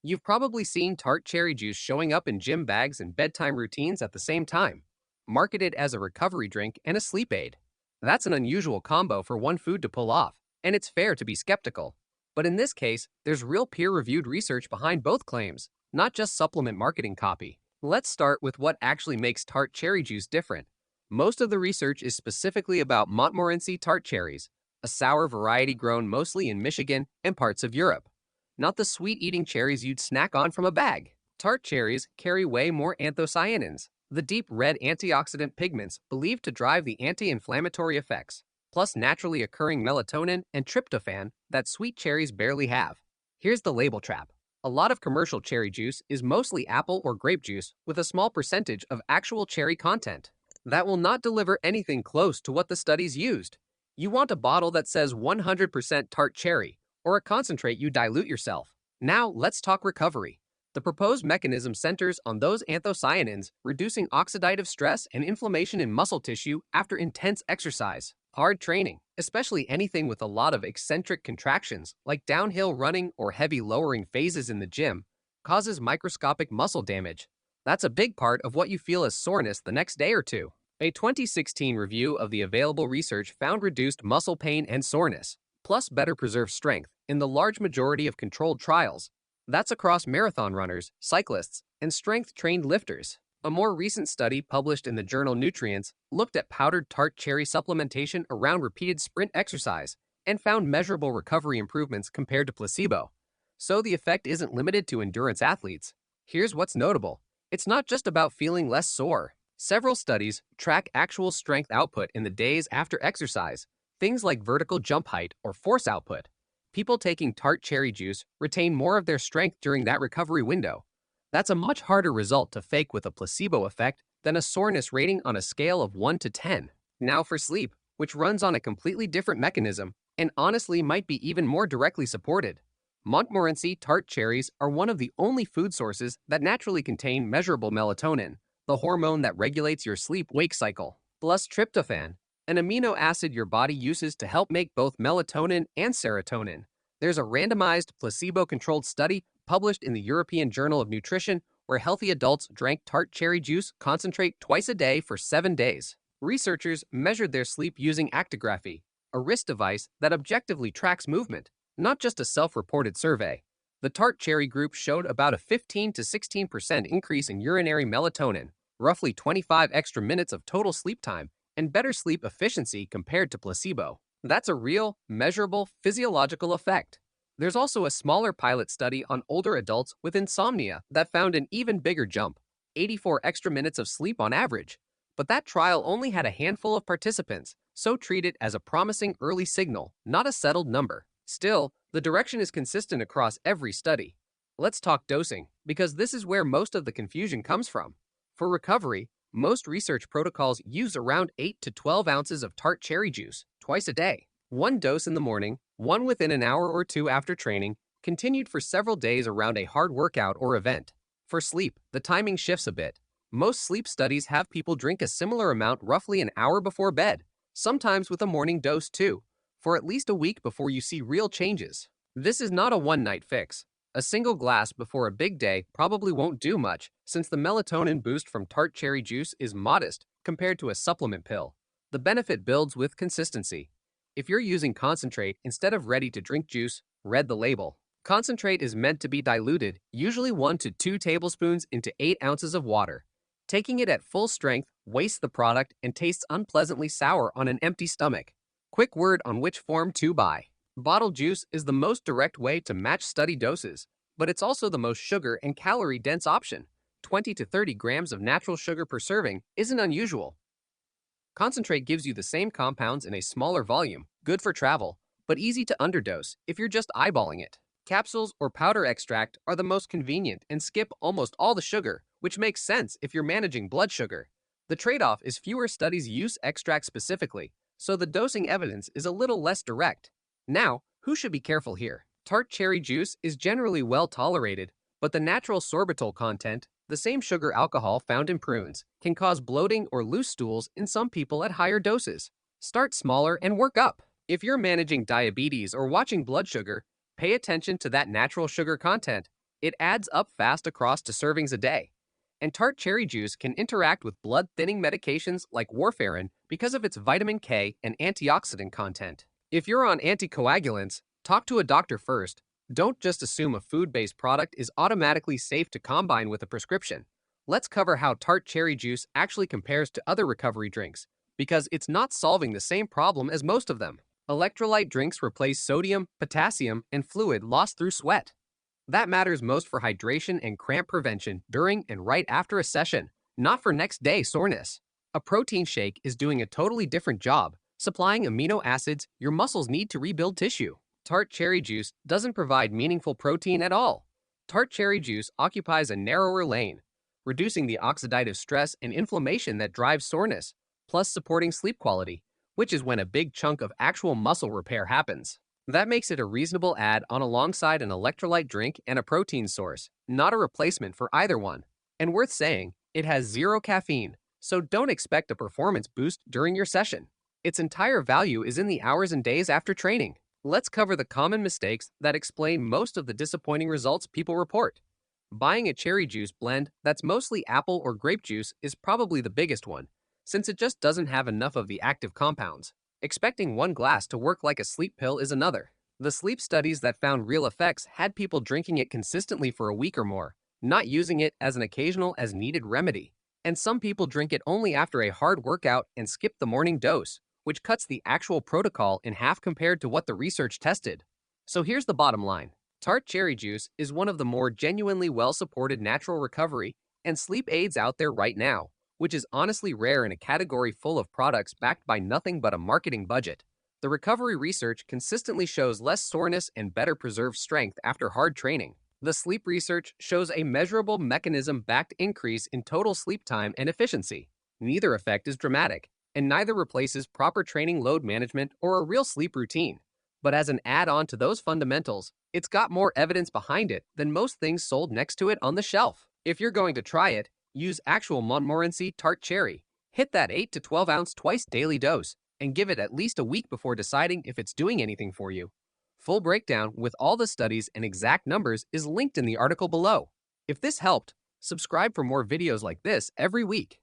You've probably seen tart cherry juice showing up in gym bags and bedtime routines at the same time, marketed as a recovery drink and a sleep aid. That's an unusual combo for one food to pull off, and it's fair to be skeptical. But in this case, there's real peer reviewed research behind both claims, not just supplement marketing copy. Let's start with what actually makes tart cherry juice different. Most of the research is specifically about Montmorency tart cherries, a sour variety grown mostly in Michigan and parts of Europe, not the sweet-eating cherries you'd snack on from a bag. Tart cherries carry way more anthocyanins, the deep red antioxidant pigments believed to drive the anti-inflammatory effects, plus naturally occurring melatonin and tryptophan that sweet cherries barely have. Here's the label trap. A lot of commercial cherry juice is mostly apple or grape juice with a small percentage of actual cherry content. That will not deliver anything close to what the studies used. You want a bottle that says 100% tart cherry, or a concentrate you dilute yourself. Now, let's talk recovery. The proposed mechanism centers on those anthocyanins, reducing oxidative stress and inflammation in muscle tissue after intense exercise. Hard training, especially anything with a lot of eccentric contractions, like downhill running or heavy lowering phases in the gym, causes microscopic muscle damage. That's a big part of what you feel as soreness the next day or two. A 2016 review of the available research found reduced muscle pain and soreness, plus better preserved strength, in the large majority of controlled trials. That's across marathon runners, cyclists, and strength-trained lifters. A more recent study published in the journal Nutrients looked at powdered tart cherry supplementation around repeated sprint exercise and found measurable recovery improvements compared to placebo. So the effect isn't limited to endurance athletes. Here's what's notable. It's not just about feeling less sore. Several studies track actual strength output in the days after exercise, things like vertical jump height or force output. People taking tart cherry juice retain more of their strength during that recovery window. That's a much harder result to fake with a placebo effect than a soreness rating on a scale of 1 to 10. Now for sleep, which runs on a completely different mechanism and honestly might be even more directly supported. Montmorency tart cherries are one of the only food sources that naturally contain measurable melatonin, the hormone that regulates your sleep-wake cycle, plus tryptophan, an amino acid your body uses to help make both melatonin and serotonin. There's a randomized, placebo-controlled study published in the European Journal of Nutrition where healthy adults drank tart cherry juice concentrate twice a day for 7 days. Researchers measured their sleep using actigraphy, a wrist device that objectively tracks movement, not just a self-reported survey. The tart cherry group showed about a 15 to 16% increase in urinary melatonin, roughly 25 extra minutes of total sleep time, and better sleep efficiency compared to placebo. That's a real, measurable, physiological effect. There's also a smaller pilot study on older adults with insomnia that found an even bigger jump, 84 extra minutes of sleep on average. But that trial only had a handful of participants, so treat it as a promising early signal, not a settled number. Still, the direction is consistent across every study. Let's talk dosing, because this is where most of the confusion comes from. For recovery, most research protocols use around 8 to 12 ounces of tart cherry juice twice a day. One dose in the morning, one within an hour or two after training, continued for several days around a hard workout or event. For sleep, the timing shifts a bit. Most sleep studies have people drink a similar amount roughly an hour before bed, sometimes with a morning dose too, for at least a week before you see real changes. This is not a one-night fix. A single glass before a big day probably won't do much, since the melatonin boost from tart cherry juice is modest compared to a supplement pill. The benefit builds with consistency. If you're using concentrate instead of ready-to-drink juice, read the label. Concentrate is meant to be diluted, usually 1 to 2 tablespoons into 8 ounces of water. Taking it at full strength wastes the product and tastes unpleasantly sour on an empty stomach. Quick word on which form to buy. Bottled juice is the most direct way to match study doses, but it's also the most sugar and calorie-dense option. 20 to 30 grams of natural sugar per serving isn't unusual. Concentrate gives you the same compounds in a smaller volume, good for travel, but easy to underdose if you're just eyeballing it. Capsules or powder extract are the most convenient and skip almost all the sugar, which makes sense if you're managing blood sugar. The trade-off is fewer studies use extract specifically, so the dosing evidence is a little less direct. Now, who should be careful here? Tart cherry juice is generally well tolerated, but the natural sorbitol content, the same sugar alcohol found in prunes, can cause bloating or loose stools in some people at higher doses. Start smaller and work up. If you're managing diabetes or watching blood sugar, pay attention to that natural sugar content. It adds up fast across to servings a day. And tart cherry juice can interact with blood-thinning medications like warfarin because of its vitamin K and antioxidant content. If you're on anticoagulants, talk to a doctor first. Don't just assume a food-based product is automatically safe to combine with a prescription. Let's cover how tart cherry juice actually compares to other recovery drinks, because it's not solving the same problem as most of them. Electrolyte drinks replace sodium, potassium, and fluid lost through sweat. That matters most for hydration and cramp prevention during and right after a session, not for next day soreness. A protein shake is doing a totally different job, supplying amino acids your muscles need to rebuild tissue. Tart cherry juice doesn't provide meaningful protein at all. Tart cherry juice occupies a narrower lane, reducing the oxidative stress and inflammation that drives soreness, plus supporting sleep quality, which is when a big chunk of actual muscle repair happens. That makes it a reasonable add-on alongside an electrolyte drink and a protein source, not a replacement for either one. And worth saying, it has zero caffeine, so don't expect a performance boost during your session. Its entire value is in the hours and days after training. Let's cover the common mistakes that explain most of the disappointing results people report. Buying a cherry juice blend that's mostly apple or grape juice is probably the biggest one, since it just doesn't have enough of the active compounds. Expecting one glass to work like a sleep pill is another. The sleep studies that found real effects had people drinking it consistently for a week or more, not using it as an occasional as needed remedy. And some people drink it only after a hard workout and skip the morning dose, which cuts the actual protocol in half compared to what the research tested. So here's the bottom line. Tart cherry juice is one of the more genuinely well-supported natural recovery and sleep aids out there right now, which is honestly rare in a category full of products backed by nothing but a marketing budget. The recovery research consistently shows less soreness and better preserved strength after hard training. The sleep research shows a measurable mechanism-backed increase in total sleep time and efficiency. Neither effect is dramatic, and neither replaces proper training load management or a real sleep routine. But as an add-on to those fundamentals, it's got more evidence behind it than most things sold next to it on the shelf. If you're going to try it, use actual Montmorency tart cherry. Hit that 8 to 12 ounce twice daily dose and give it at least a week before deciding if it's doing anything for you. Full breakdown with all the studies and exact numbers is linked in the article below. If this helped, subscribe for more videos like this every week.